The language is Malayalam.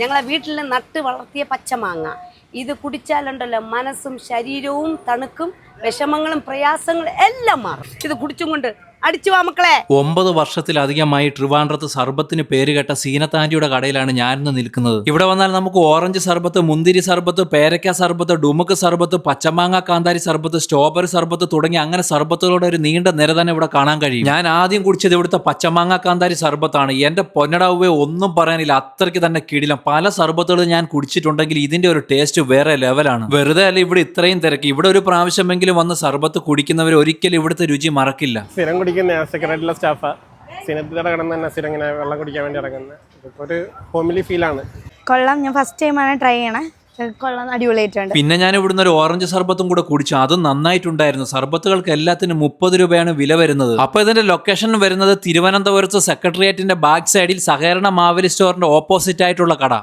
ഞങ്ങളെ വീട്ടിൽ നട്ട് വളർത്തിയ പച്ചമാങ്ങ ഇത് കുടിച്ചാലുണ്ടല്ലോ മനസ്സും ശരീരവും തണുക്കും, വിഷമങ്ങളും പ്രയാസങ്ങളും എല്ലാം മാറും. ഇത് കുടിച്ചും കൊണ്ട് അടിച്ചു വാ മക്കളെ. 9 വർഷത്തിലധികമായി ട്രിവാൻഡ്രത്ത് സർബത്തിന് പേരുകെട്ട സീനത്താൻറ്റിയുടെ കടയിലാണ് ഞാനിന്ന് നിൽക്കുന്നത്. ഇവിടെ വന്നാൽ നമുക്ക് ഓറഞ്ച് സർബത്ത്, മുന്തിരി സർബത്ത്, പേരക്ക സർബത്ത്, ഡുമുക്ക് സർബത്ത്, പച്ചമാങ്ങ കാന്താരി സർബത്ത്, സ്ട്രോബെറി സർബത്ത് തുടങ്ങി അങ്ങനെ സർബത്തുകളുടെ ഒരു നീണ്ട നിര തന്നെ ഇവിടെ കാണാൻ കഴിയും. ഞാൻ ആദ്യം കുടിച്ചത് ഇവിടുത്തെ പച്ചമാങ്ങ കാന്താരി സർബത്താണ്. എന്റെ പൊന്നടാവുവേ ഒന്നും പറയാനില്ല, അത്രയ്ക്ക് തന്നെ കിടിലം. പല സർബത്തുകളും ഞാൻ കുടിച്ചിട്ടുണ്ടെങ്കിൽ ഇതിന്റെ ഒരു ടേസ്റ്റ് വേറെ ലെവലാണ്. വെറുതെ അല്ല ഇവിടെ ഇത്രയും തിരക്ക്. ഇവിടെ ഒരു പ്രാവശ്യമെങ്കിലും വന്ന് സർബത്ത് കുടിക്കുന്നവർ ഒരിക്കലും ഇവിടുത്തെ രുചി മറക്കില്ല. സെക്രട്ടറിയിലെ സ്റ്റാഫാ സിനത്തിയുടെ കിടന്ന് തന്നെ സ്ഥിരം ഇങ്ങനെ വെള്ളം കുടിക്കാൻ വേണ്ടി ഇറങ്ങുന്നത്. ഇപ്പോൾ ഒരു ഹോംലി ഫീലാണ്. കൊള്ളാം, ഞാൻ ഫസ്റ്റ് ടൈമാണ് ട്രൈ ചെയ്യണേ. കൊള്ളാം, അടിപൊളിയായിട്ടുണ്ട്. പിന്നെ ഞാൻ ഇവിടുന്ന് ഒരു ഓറഞ്ച് സർബത്തും കൂടെ കുടിച്ചു, അതും നന്നായിട്ടുണ്ടായിരുന്നു. സർബത്തുകൾക്ക് എല്ലാത്തിനും 30 രൂപയാണ് വില വരുന്നത്. അപ്പൊ ഇതിന്റെ ലൊക്കേഷൻ വരുന്നത് തിരുവനന്തപുരത്ത് സെക്രട്ടേറിയറ്റിന്റെ ബാക്ക് സൈഡിൽ സഹകരണ മാവേലി സ്റ്റോറിന്റെ ഓപ്പോസിറ്റ് ആയിട്ടുള്ള കട.